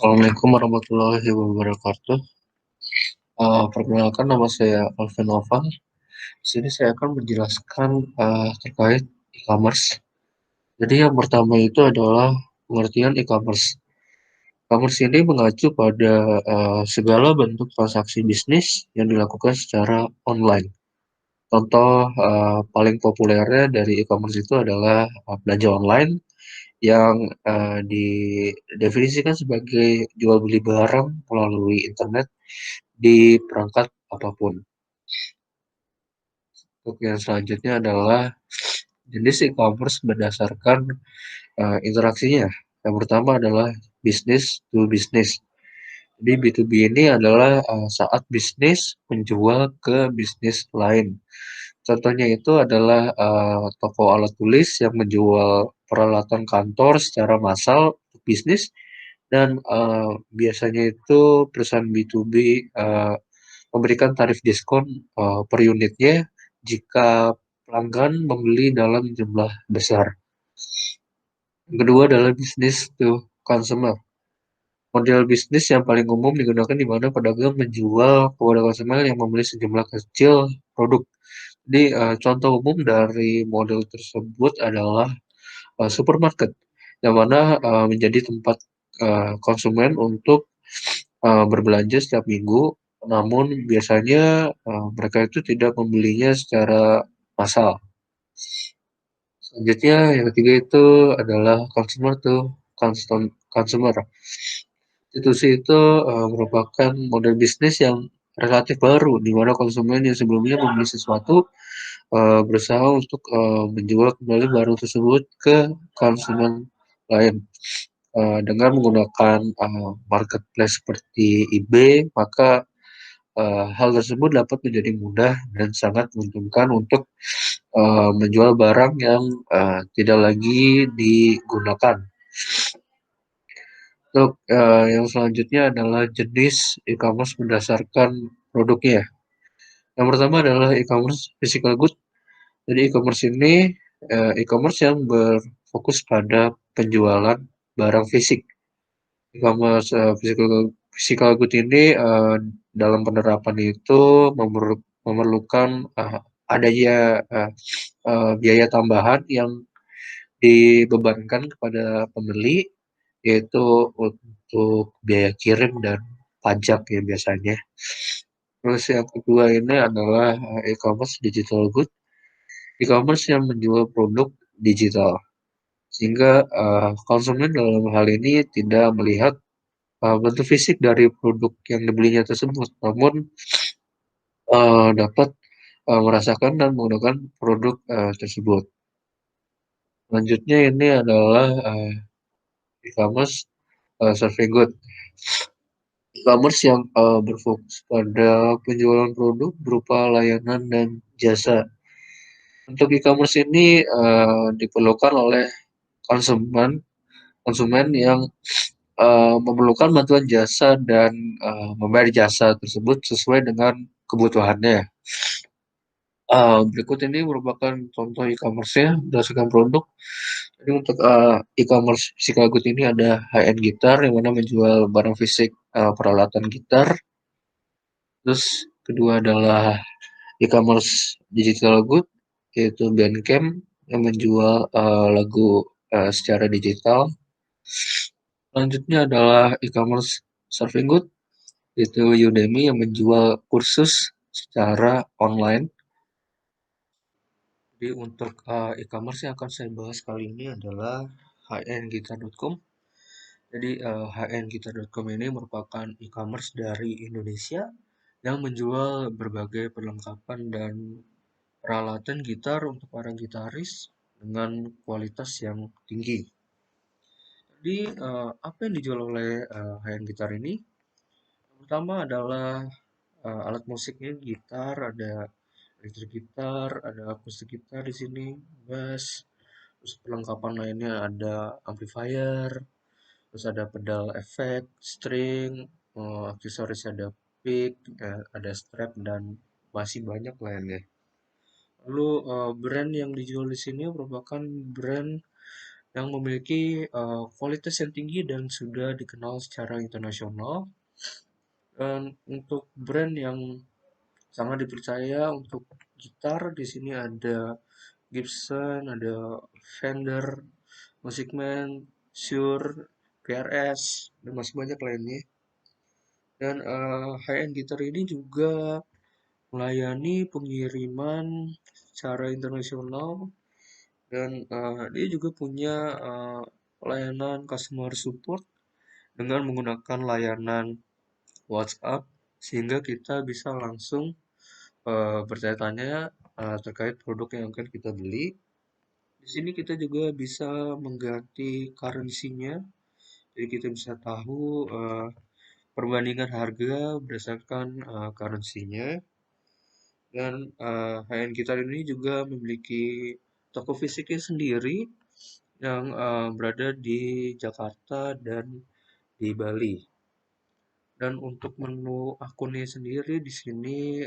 Assalamualaikum warahmatullahi wabarakatuh. Perkenalkan nama saya Alvin Noval. Di sini saya akan menjelaskan terkait e-commerce. Jadi yang pertama itu adalah pengertian e-commerce. E-commerce ini mengacu pada segala bentuk transaksi bisnis yang dilakukan secara online. Contoh paling populernya dari e-commerce itu adalah belanja online yang didefinisikan sebagai jual beli barang melalui internet di perangkat apapun. Untuk yang selanjutnya adalah jenis e-commerce berdasarkan interaksinya. Yang pertama adalah business to business. Jadi B2B ini adalah saat bisnis menjual ke bisnis lain. Contohnya itu adalah toko alat tulis yang menjual peralatan kantor secara massal untuk bisnis dan biasanya itu perusahaan B2B memberikan tarif diskon per unitnya jika pelanggan membeli dalam jumlah besar. Yang kedua adalah bisnis to consumer. Model bisnis yang paling umum digunakan di mana pedagang menjual kepada konsumen yang membeli sejumlah kecil produk. Jadi contoh umum dari model tersebut adalah supermarket, yang mana menjadi tempat konsumen untuk berbelanja setiap minggu, namun biasanya mereka itu tidak membelinya secara massal. Selanjutnya yang ketiga itu adalah consumer to consumer. Institusi itu merupakan model bisnis yang relatif baru, di mana konsumen yang sebelumnya membeli sesuatu berusaha untuk menjual kembali barang tersebut ke konsumen lain. Dengan menggunakan marketplace seperti eBay, maka hal tersebut dapat menjadi mudah dan sangat menguntungkan untuk menjual barang yang tidak lagi digunakan. Untuk yang selanjutnya adalah jenis e-commerce berdasarkan produknya. Yang pertama adalah e-commerce physical good. Jadi e-commerce ini e-commerce yang berfokus pada penjualan barang fisik. E-commerce physical good ini dalam penerapan itu memerlukan adanya biaya tambahan yang dibebankan kepada pembeli, yaitu untuk biaya kirim dan pajak ya biasanya. Terus yang kedua ini adalah e-commerce digital good. E-commerce yang menjual produk digital, sehingga konsumen dalam hal ini tidak melihat bentuk fisik dari produk yang dibelinya tersebut, namun dapat merasakan dan menggunakan produk tersebut. Selanjutnya ini adalah e-commerce survey good. E-commerce yang berfokus pada penjualan produk berupa layanan dan jasa. Untuk e-commerce ini diperlukan oleh konsumen konsumen yang memerlukan bantuan jasa dan membayar jasa tersebut sesuai dengan kebutuhannya. Berikut ini merupakan contoh e-commerce-nya berdasarkan produk. Jadi untuk e-commerce physical good ini ada high-end gitar yang mana menjual barang fisik peralatan gitar. Terus kedua adalah e-commerce digital good yaitu Bandcamp yang menjual lagu secara digital. Selanjutnya adalah e-commerce surfing good yaitu Udemy yang menjual kursus secara online. Jadi untuk e-commerce yang akan saya bahas kali ini adalah hngitar.com. Jadi hngitar.com ini merupakan e-commerce dari Indonesia yang menjual berbagai perlengkapan dan peralatan gitar untuk para gitaris dengan kualitas yang tinggi. Jadi apa yang dijual oleh HN Gitar ini? Yang pertama adalah alat musiknya gitar, ada electric gitar, ada acoustic gitar di sini, bass, terus perlengkapan lainnya ada amplifier, terus ada pedal efek, string, aksesoris ada pick, ada strap dan masih banyak lainnya. Lalu brand yang dijual di sini merupakan brand yang memiliki kualitas yang tinggi dan sudah dikenal secara internasional. Dan untuk brand yang sangat dipercaya untuk gitar, di sini ada Gibson, ada Fender, Musicman, Shure, PRS, dan masih banyak lainnya. Dan high-end gitar ini juga melayani pengiriman secara internasional dan dia juga punya layanan customer support dengan menggunakan layanan WhatsApp sehingga kita bisa langsung bertanya-tanya terkait produk yang akan kita beli. Di sini kita juga bisa mengganti currency-nya, jadi kita bisa tahu perbandingan harga berdasarkan currency-nya. Dan high-end gitar ini juga memiliki toko fisiknya sendiri yang berada di Jakarta dan di Bali. Dan untuk menu akunnya sendiri di sini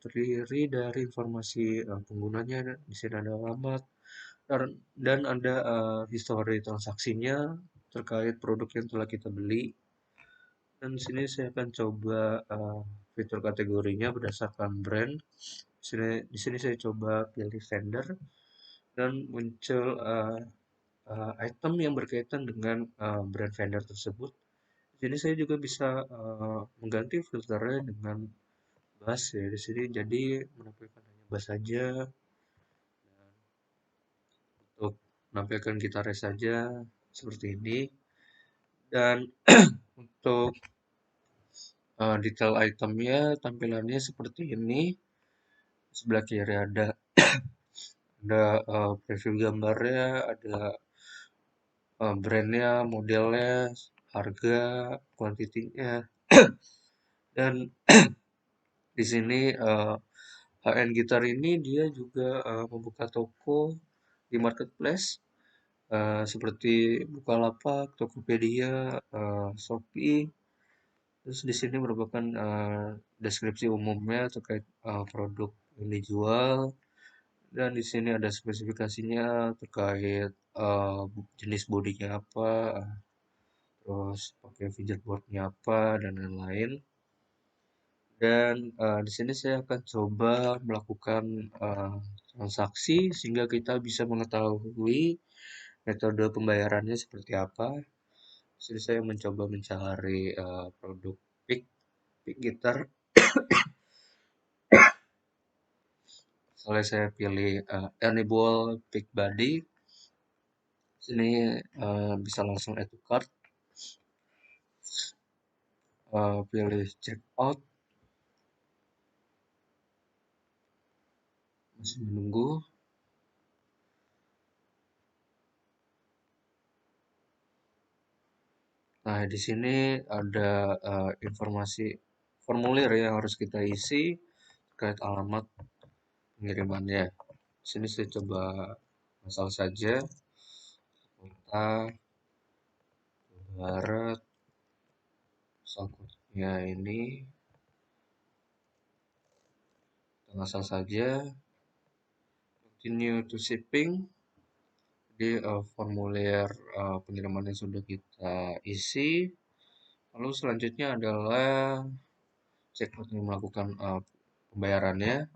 terdiri dari informasi penggunanya, di sini ada alamat dan ada histori transaksinya terkait produk yang telah kita beli. Dan di sini saya akan coba fitur kategorinya berdasarkan brand. Di sini saya coba pilih vendor dan muncul item yang berkaitan dengan brand vendor tersebut. Di sini saya juga bisa mengganti filternya dengan bass ya di sini, jadi menampilkan hanya bass saja. Dan untuk menampilkan gitarnya saja seperti ini. Dan untuk detail itemnya tampilannya seperti ini. Sebelah kiri ada preview gambarnya, ada brandnya, modelnya, harga, kuantitinya, dan di sini HN Gitar ini dia juga membuka toko di marketplace seperti Bukalapak, Tokopedia, Shopee. Terus di sini merupakan deskripsi umumnya terkait produk yang dijual. Dan di sini ada spesifikasinya terkait jenis bodinya apa, terus pakai fidget boardnya apa, dan lain-lain. Dan di sini saya akan coba melakukan transaksi sehingga kita bisa mengetahui metode pembayarannya seperti apa. Di sini saya mencoba mencari produk pick gitar. Misalnya saya pilih Enable Pick Body. Sini bisa langsung add to cart. Pilih check out. Masih menunggu. Nah, di sini ada informasi formulir yang harus kita isi terkait alamat pengirimannya. Di sini saya coba asal saja kota Barat, salkutnya ini kita asal saja continue to shipping. Jadi formulir pengirimannya sudah kita isi. Lalu selanjutnya adalah checkout yang melakukan pembayarannya.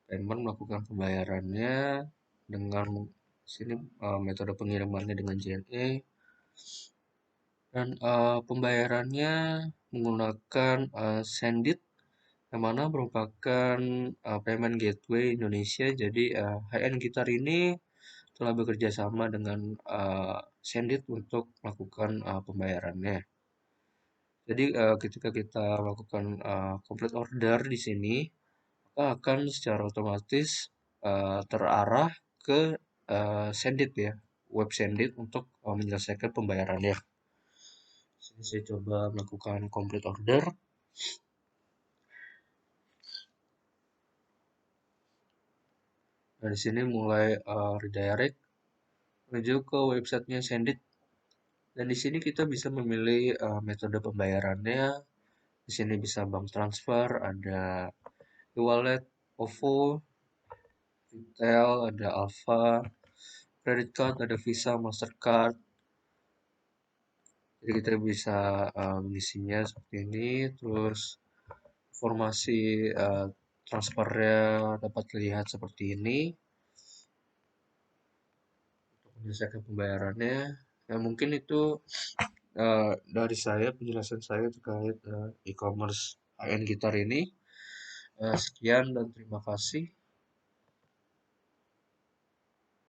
Payment melakukan pembayarannya dengan sini metode pengirimannya dengan JNE. Dan pembayarannya menggunakan Sendit yang mana merupakan payment gateway Indonesia. Jadi HN Gitar ini telah bekerja sama dengan Sendit untuk melakukan pembayarannya. Jadi ketika kita melakukan complete order di sini, maka akan secara otomatis terarah ke Sendit ya, web Sendit untuk menyelesaikan pembayarannya. Sini saya coba melakukan complete order. Nah, di sini mulai redirect menuju ke websitenya Sendit. Dan di sini kita bisa memilih metode pembayarannya. Di sini bisa bank transfer, ada e-wallet, OVO, retail, ada Alpha, credit card, ada Visa, Mastercard. Jadi kita bisa mengisinya seperti ini, terus informasi transfernya dapat terlihat seperti ini untuk menyelesaikan pembayarannya. Ya, mungkin itu dari saya penjelasan saya terkait e-commerce high-end gitar ini. Sekian dan terima kasih.